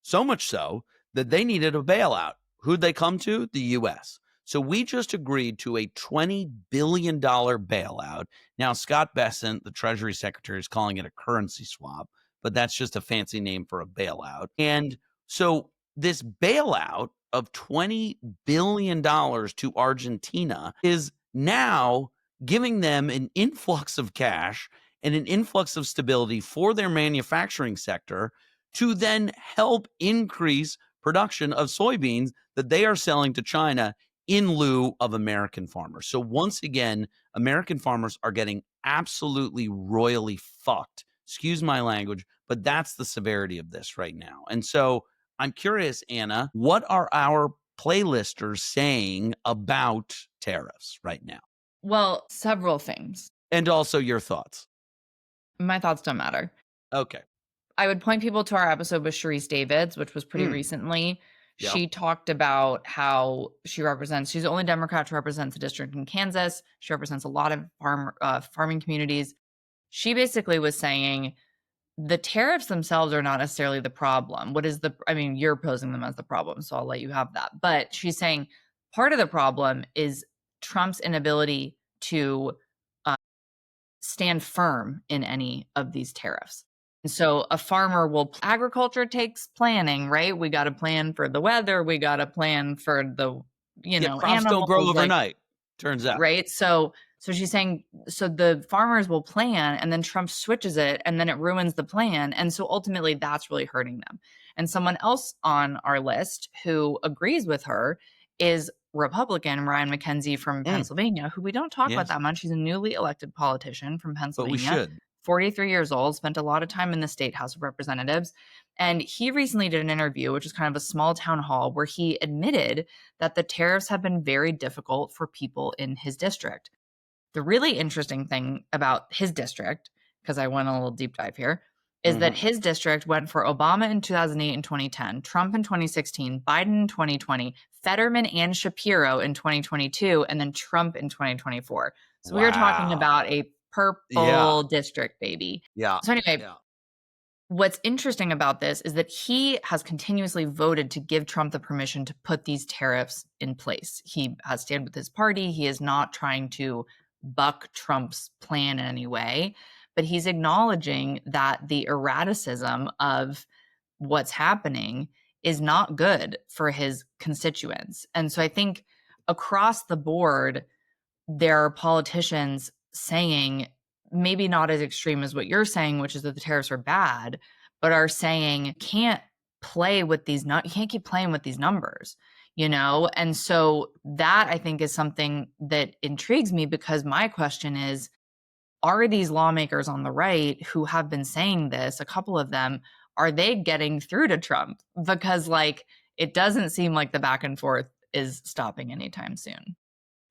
So much so that they needed a bailout. Who'd they come to? The U.S. So we just agreed to a $20 billion bailout. Now, Scott Bessent, the Treasury Secretary, is calling it a currency swap, but that's just a fancy name for a bailout. And so this bailout of $20 billion to Argentina is now giving them an influx of cash and an influx of stability for their manufacturing sector to then help increase production of soybeans that they are selling to China in lieu of American farmers. So once again, American farmers are getting absolutely royally fucked. Excuse my language, but that's the severity of this right now. And so I'm curious, Anna, what are our playlisters saying about tariffs right now?
Well, several things.
And also your thoughts.
My thoughts don't matter.
Okay.
I would point people to our episode with Sharice Davids, which was pretty recently.
Yeah.
She talked about how she's the only Democrat to represent the district in Kansas. She represents a lot of farming communities. She basically was saying the tariffs themselves are not necessarily the problem. You're posing them as the problem, so I'll let you have that. But she's saying part of the problem is Trump's inability to stand firm in any of these tariffs. And so a farmer agriculture takes planning, right? We got to plan for the weather. We got to plan for the,
crops
animals.
don't grow overnight, turns out.
Right. So she's saying, so the farmers will plan and then Trump switches it and then it ruins the plan. And so ultimately that's really hurting them. And someone else on our list who agrees with her is Republican Ryan McKenzie from Pennsylvania, who we don't talk about that much. He's a newly elected politician from Pennsylvania.
But we should.
43 years old, spent a lot of time in the state House of Representatives. And he recently did an interview, which was kind of a small town hall, where he admitted that the tariffs have been very difficult for people in his district. The really interesting thing about his district, because I went a little deep dive here, is that his district went for Obama in 2008 and 2010, Trump in 2016, Biden in 2020, Fetterman and Shapiro in 2022, and then Trump in 2024. So we are talking about a purple district, baby.
Yeah.
So anyway, what's interesting about this is that he has continuously voted to give Trump the permission to put these tariffs in place. He has stayed with his party. He is not trying to buck Trump's plan in any way, but he's acknowledging that the erraticism of what's happening is not good for his constituents. And so I think across the board, there are politicians saying, maybe not as extreme as what you're saying, which is that the tariffs are bad, but are saying can't play with these. You can't keep playing with these numbers, And so that I think is something that intrigues me, because my question is, are these lawmakers on the right who have been saying this, a couple of them, are they getting through to Trump? Because like it doesn't seem like the back and forth is stopping anytime soon.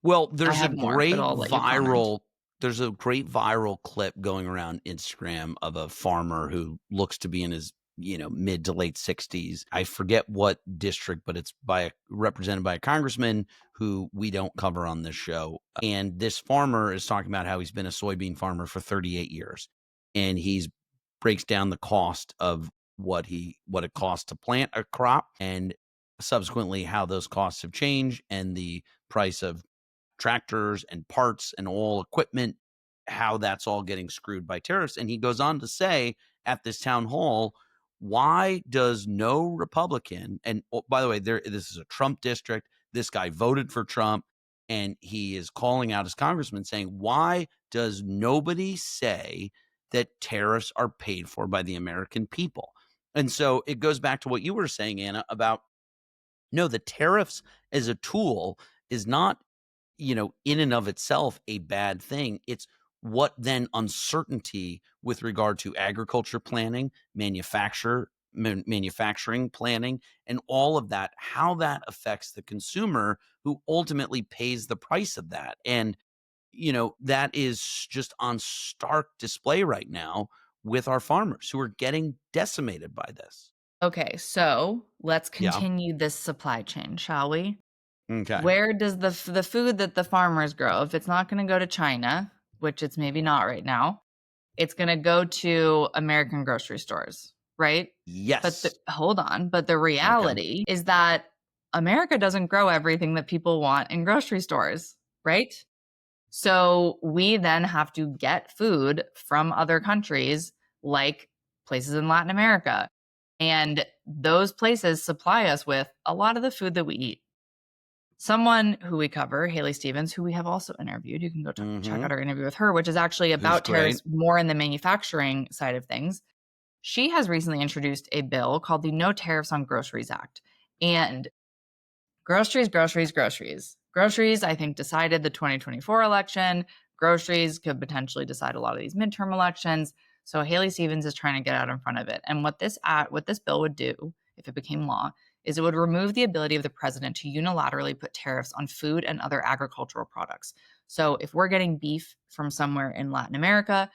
Well,
I have more, but I'll let you comment.
there's a great viral clip going around Instagram of a farmer who looks to be in his, mid to late 60s. I forget what district, but it's represented by a congressman who we don't cover on this show. And this farmer is talking about how he's been a soybean farmer for 38 years. And he's breaks down the cost of what it costs to plant a crop, and subsequently how those costs have changed, and the price of tractors and parts and all equipment, how that's all getting screwed by tariffs. And he goes on to say at this town hall, why does no Republican, and by the way, this is a Trump district, this guy voted for Trump, and he is calling out his congressman saying, why does nobody say that tariffs are paid for by the American people? And so it goes back to what you were saying, Anna, about no, the tariffs as a tool is not, in and of itself a bad thing. It's what then uncertainty with regard to agriculture planning, manufacturing planning, and all of that, how that affects the consumer who ultimately pays the price of that. And, that is just on stark display right now with our farmers who are getting decimated by this.
Okay, so let's
Yeah.
continue this supply chain, shall we?
Okay.
Where does the food that the farmers grow, if it's not going to go to China, which it's maybe not right now, it's going to go to American grocery stores, right? But
Yes.
hold on, but the
Okay.
reality is that America doesn't grow everything that people want in grocery stores, right? So we then have to get food from other countries, like places in Latin America. And those places supply us with a lot of the food that we eat. Someone who we cover, Haley Stevens, who we have also interviewed, you can go check out our interview with her, which is actually
Who's
about
great.
tariffs more in the manufacturing side of things. She has recently introduced a bill called the No Tariffs on Groceries Act. And groceries, groceries, groceries. Groceries, I think, decided the 2024 election. Groceries could potentially decide a lot of these midterm elections. So Haley Stevens is trying to get out in front of it. And what this bill would do, if it became law, is it would remove the ability of the president to unilaterally put tariffs on food and other agricultural products. So if we're getting beef from somewhere in Latin America,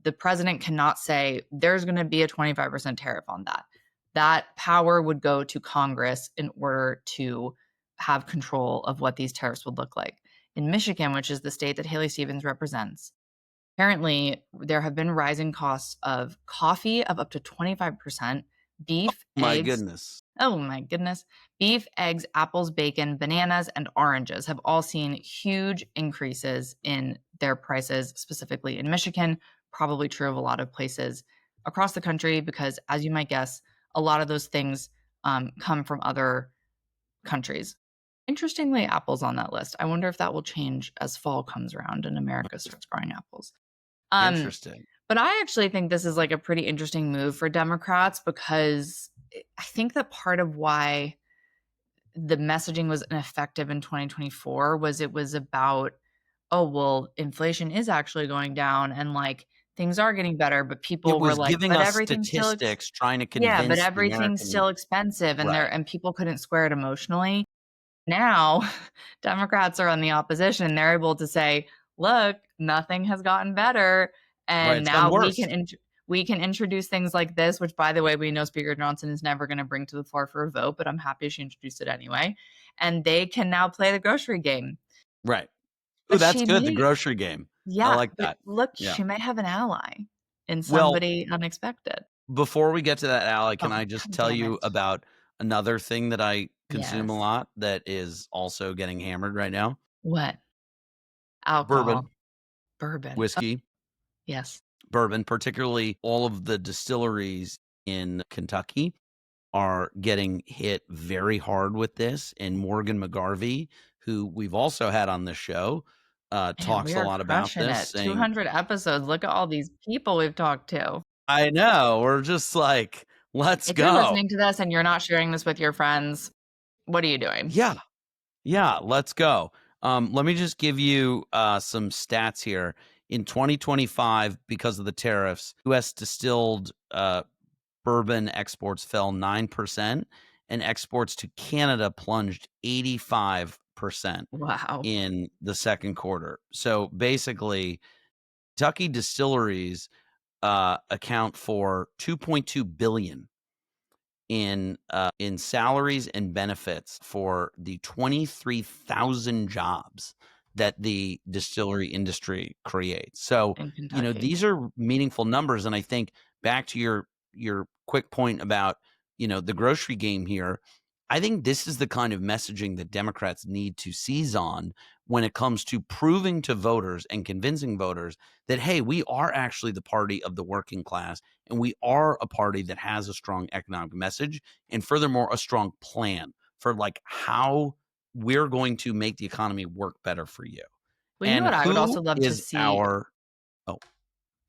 the president cannot say there's going to be a 25% tariff on that. That power would go to Congress in order to have control of what these tariffs would look like. In Michigan, which is the state that Haley Stevens represents, apparently there have been rising costs of coffee of up to 25%, beef,
My
eggs.
goodness.
Oh my goodness. Beef, eggs, apples, bacon, bananas, and oranges have all seen huge increases in their prices, specifically in Michigan, probably true of a lot of places across the country, because as you might guess, a lot of those things come from other countries. Interestingly, apples on that list. I wonder if that will change as fall comes around and America starts growing apples.
Interesting.
But I actually think this is like a pretty interesting move for Democrats, because I think that part of why the messaging was ineffective in 2024 was it was about, oh, well, inflation is actually going down and like things are getting better, but
It
people were
was
like,
giving
but
us
everything's still
statistics, trying to
yeah, but
convince the
everything's
American.
still expensive and
Right.
people couldn't square it emotionally. Now, Democrats are on the opposition. They're able to say, look, nothing has gotten better.
Right.
And
It's gotten
now
worse.
we can introduce things like this, which, by the way, we know Speaker Johnson is never going to bring to the floor for a vote, but I'm happy she introduced it anyway. And they can now play the grocery game.
Right. Ooh,
But
that's
she
good. The
may,
grocery game. I
yeah,
like
but
that.
look,
Yeah.
she might have an ally in
Well,
somebody unexpected.
before we get to that, Ally, can
Oh,
I just
God
tell
damn
you
it.
about another thing that I consume a
Yes.
lot that is also getting hammered right now?
What? Alcohol.
Bourbon,
Bourbon. Oh,
whiskey,
yes.
bourbon, particularly all of the distilleries in Kentucky are getting hit very hard with this. And Morgan McGarvey, who we've also had on the show,
Man,
talks
we
a
are
lot about
crushing
this,
it.
saying,
200 episodes. Look at all these people we've talked to.
I know, we're just like, let's
If you're
go.
listening to this and you're not sharing this with your friends, what are you doing?
Yeah. Yeah. Let's go. Let me just give you some stats here. In 2025, because of the tariffs, U.S. distilled bourbon exports fell 9%, and exports to Canada plunged 85%
Wow.
in the second quarter. So basically, Kentucky distilleries account for 2.2 billion in salaries and benefits for the 23,000 jobs that the distillery industry creates. So,
In Kentucky.
these are meaningful numbers, and I think back to your quick point about, the grocery game here, I think this is the kind of messaging that Democrats need to seize on when it comes to proving to voters and convincing voters that, hey, we are actually the party of the working class, and we are a party that has a strong economic message, and furthermore, a strong plan for like how we're going to make the economy work better for you.
Well, you know
And
what I would also
who
love to
is
see.
our oh,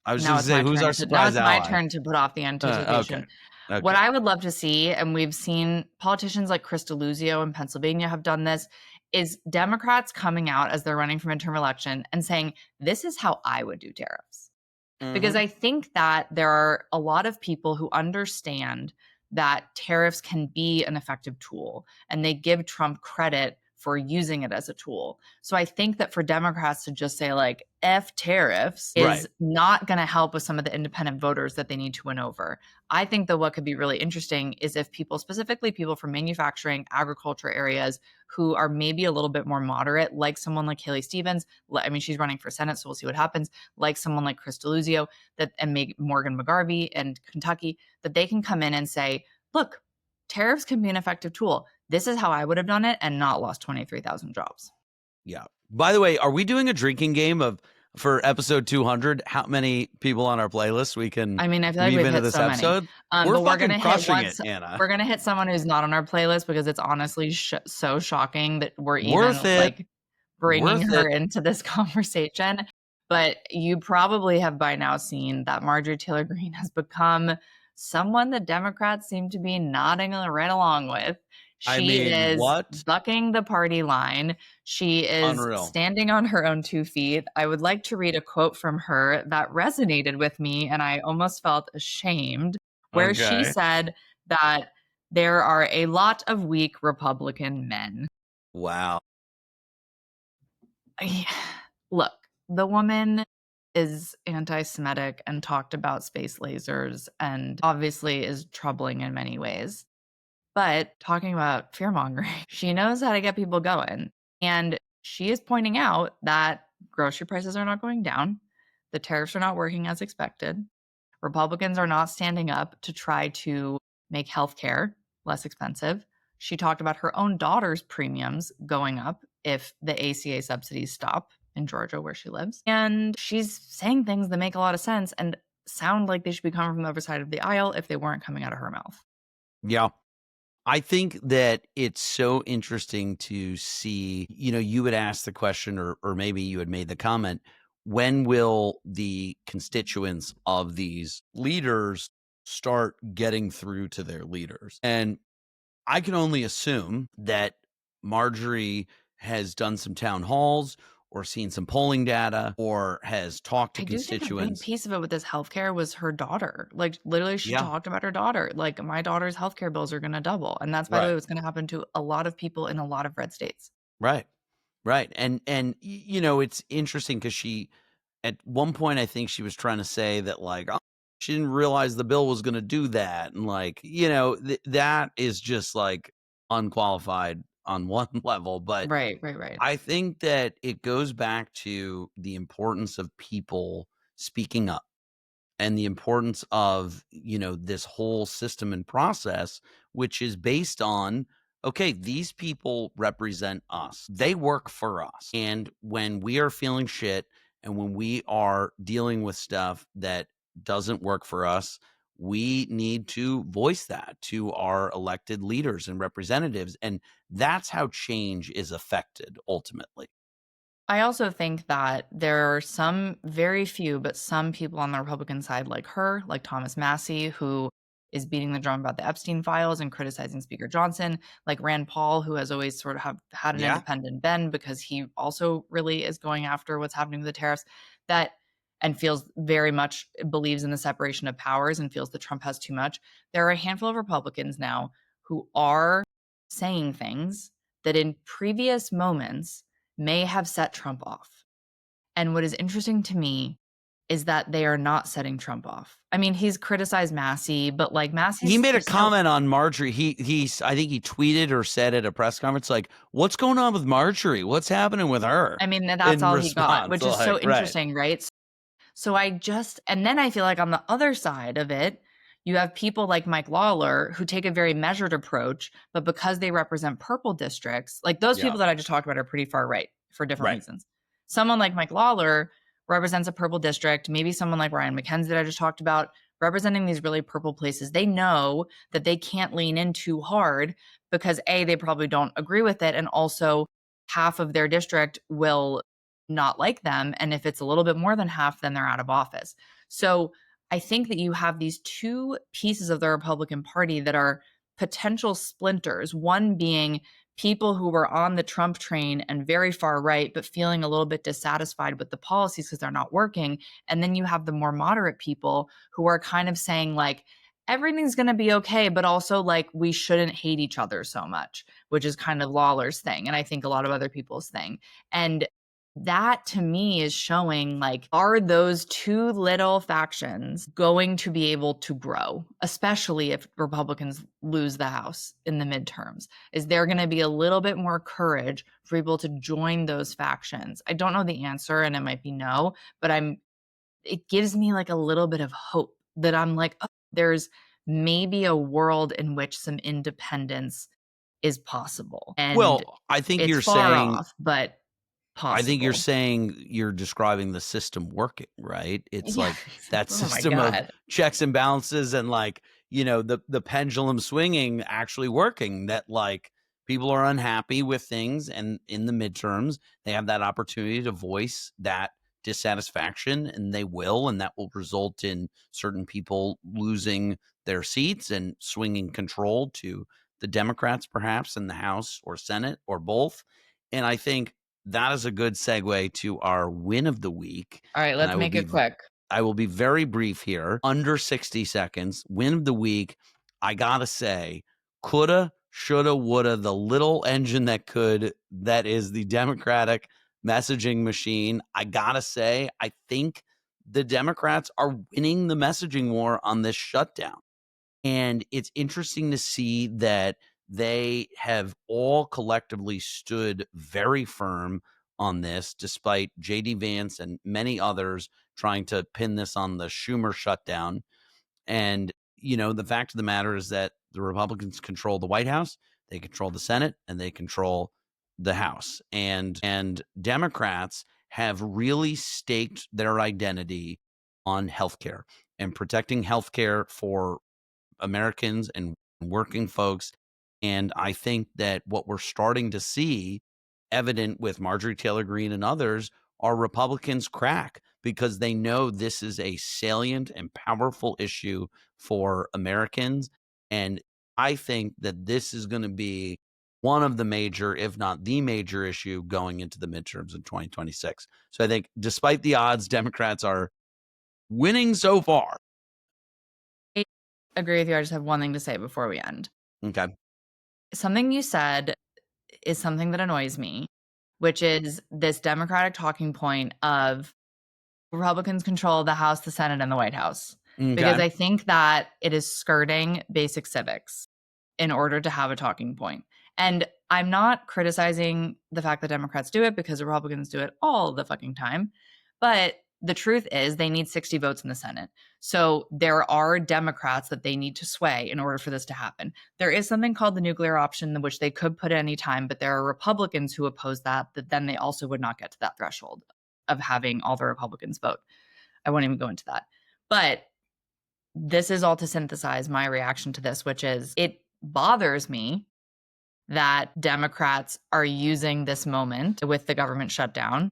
I was just
Now
gonna
it's
say,
my
who's
turn
our
to now
surprise
it's my
ally?
turn to put off the
Okay.
anticipation. What
Okay.
I would love to see, and we've seen politicians like Chris Deluzio in Pennsylvania have done this, is Democrats coming out as they're running for midterm election and saying, this is how I would do tariffs. Because
Mhm.
I think that there are a lot of people who understand that tariffs can be an effective tool, and they give Trump credit for using it as a tool. So I think that for Democrats to just say like F tariffs
Right.
is not going to help with some of the independent voters that they need to win over. I think that what could be really interesting is if people, specifically people from manufacturing, agriculture areas who are maybe a little bit more moderate, like someone like Haley Stevens, I mean, she's running for Senate, so we'll see what happens, like someone like Chris Deluzio and Morgan McGarvey and Kentucky, that they can come in and say, look, tariffs can be an effective tool. This is how I would have done it and not lost 23,000 jobs.
Yeah. By the way, are we doing a drinking game for episode 200? How many people on our playlist we can
I mean, I feel like
weave
we've
into
hit
this
so many.
episode? We're
But
fucking crushing it, Anna.
we're gonna hit someone who's not on our playlist because it's honestly so shocking that we're
Worth
even
it.
like bringing
Worth it.
her into this conversation. But you probably have by now seen that Marjorie Taylor Greene has become someone that Democrats seem to be nodding right along with.
I
She
mean,
is
what?
bucking the party line. She is
Unreal.
standing on her own 2 feet. I would like to read a quote from her that resonated with me, and I almost felt ashamed, where she
Okay.
said that there are a lot of weak Republican men.
Wow.
Look, the woman is anti-Semitic and talked about space lasers and obviously is troubling in many ways. But talking about fear-mongering, she knows how to get people going. And she is pointing out that grocery prices are not going down. The tariffs are not working as expected. Republicans are not standing up to try to make healthcare less expensive. She talked about her own daughter's premiums going up if the ACA subsidies stop in Georgia, where she lives. And she's saying things that make a lot of sense and sound like they should be coming from the other side of the aisle if they weren't coming out of her mouth.
Yeah. I think that it's so interesting to see, you would ask the question, or maybe you had made the comment, when will the constituents of these leaders start getting through to their leaders? And I can only assume that Marjorie has done some town halls or seen some polling data or has talked to
I do think a big
constituents.
piece of it with this healthcare was her daughter. Like, literally, she
Yeah,
talked about her daughter. Like, my daughter's healthcare bills are going to double. And that's, by the way,
right.
what's going to happen to a lot of people in a lot of red states.
Right. Right. And it's interesting because she at one point I think she was trying to say that like, oh, she didn't realize the bill was going to do that, and like, that is just like unqualified on one level. But
Right, right, right.
I think that it goes back to the importance of people speaking up, and the importance of, this whole system and process, which is based on, okay, these people represent us. They work for us. And when we are feeling shit and when we are dealing with stuff that doesn't work for us, we need to voice that to our elected leaders and representatives. And that's how change is affected ultimately.
I also think that there are some, very few, but some people on the Republican side like her, like Thomas Massey, who is beating the drum about the Epstein files and criticizing Speaker Johnson, like Rand Paul, who has always sort of had an
Yeah.
independent bend because he also really is going after what's happening with the tariffs, that and feels very much believes in the separation of powers and feels that Trump has too much. There are a handful of Republicans now who are saying things that in previous moments may have set Trump off. And what is interesting to me is that they are not setting Trump off. I mean, he's criticized Massey, but like
He
Massey's
made a
so
comment on Marjorie. I think he tweeted or said at a press conference, like, "What's going on with Marjorie? What's happening with her?"
I mean, that's
In
all he got,
response,
which is so
like, right.
interesting, right? So and then I feel like on the other side of it, you have people like Mike Lawler who take a very measured approach, but because they represent purple districts, like those
Yeah,
people that I just talked about are pretty far right for different
right.
reasons. Someone like Mike Lawler represents a purple district, maybe someone like Ryan McKenzie that I just talked about, representing these really purple places. They know that they can't lean in too hard because A, they probably don't agree with it, and also half of their district will not like them. And if it's a little bit more than half, then they're out of office. So I think that you have these two pieces of the Republican Party that are potential splinters. One being people who were on the Trump train and very far right, but feeling a little bit dissatisfied with the policies because they're not working. And then you have the more moderate people who are kind of saying, like, everything's going to be okay, but also like we shouldn't hate each other so much, which is kind of Lawler's thing. And I think a lot of other people's thing. And that to me is showing, like, are those two little factions going to be able to grow, especially if Republicans lose the House in the midterms? Is there going to be a little bit more courage for people to join those factions? I don't know the answer, and it might be no, but it gives me like a little bit of hope that I'm like, oh, there's maybe a world in which some independence is possible. And
Well, I think
it's
you're
far
saying
off, but possible.
you're describing the system working, right? It's
Yeah.
like that
Oh my
system of
God.
checks and balances and, like, the pendulum swinging actually working, that, like, people are unhappy with things, and in the midterms, they have that opportunity to voice that dissatisfaction, and they will, and that will result in certain people losing their seats and swinging control to the Democrats, perhaps in the House or Senate or both. And I think that is a good segue to our win of the week.
All right,
And
let's make it quick.
I will be very brief here, under 60 seconds. Win of the week, I gotta say, coulda, shoulda, woulda, the little engine that could, that is the Democratic messaging machine. I gotta say, I think the Democrats are winning the messaging war on this shutdown. And it's interesting to see that they have all collectively stood very firm on this, despite J.D. Vance and many others trying to pin this on the Schumer shutdown. And, the fact of the matter is that the Republicans control the White House, they control the Senate, and they control the House. And Democrats have really staked their identity on healthcare and protecting healthcare for Americans and working folks. And I think that what we're starting to see, evident with Marjorie Taylor Greene and others, are Republicans crack because they know this is a salient and powerful issue for Americans. And I think that this is going to be one of the major, if not the major issue going into the midterms in 2026. So I think despite the odds, Democrats are winning so far.
I agree with you. I just have one thing to say before we end.
Okay.
Something you said is something that annoys me, which is this Democratic talking point of Republicans control the House, the Senate, and the White House. Because
Okay.
I think that it is skirting basic civics in order to have a talking point. And I'm not criticizing the fact that Democrats do it because Republicans do it all the fucking time. But the truth is they need 60 votes in the Senate. So there are Democrats that they need to sway in order for this to happen. There is something called the nuclear option, which they could put at any time, but there are Republicans who oppose that then they also would not get to that threshold of having all the Republicans vote. I won't even go into that. But this is all to synthesize my reaction to this, which is it bothers me that Democrats are using this moment with the government shutdown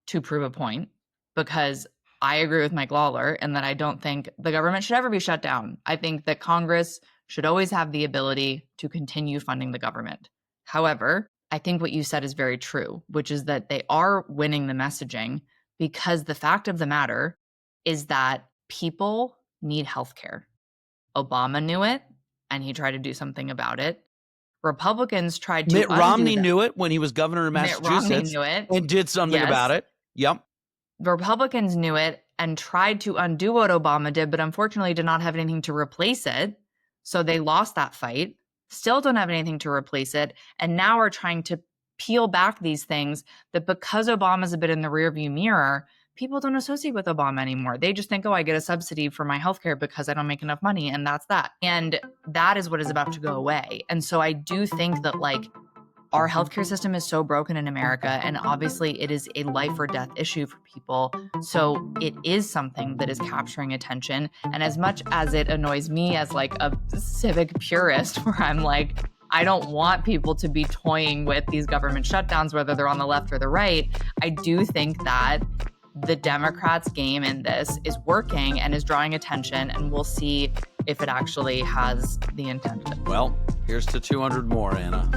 to prove a point, because I agree with Mike Lawler in that I don't think the government should ever be shut down. I think that Congress should always have the ability to continue funding the government. However, I think what you said is very true, which is that they are winning the messaging because the fact of the matter is that people need healthcare. Obama knew it, and he tried to do something about it. Republicans tried to
Mitt
undo
Romney
that.
knew it when he was governor of
Mitt Romney
Massachusetts
knew it.
and did something
Yes.
about it. Yep.
Republicans knew it and tried to undo what Obama did, but unfortunately did not have anything to replace it. So they lost that fight, still don't have anything to replace it, and now are trying to peel back these things that because Obama's a bit in the rearview mirror, people don't associate with Obama anymore. They just think, oh, I get a subsidy for my healthcare because I don't make enough money, and that's that. And that is what is about to go away. And so I do think that like our healthcare system is so broken in America, and obviously it is a life or death issue for people. So it is something that is capturing attention. And as much as it annoys me as like a civic purist, where I'm like, I don't want people to be toying with these government shutdowns, whether they're on the left or the right, I do think that the Democrats' game in this is working and is drawing attention, and we'll see if it actually has the intended.
Well, here's to 200 more, Anna.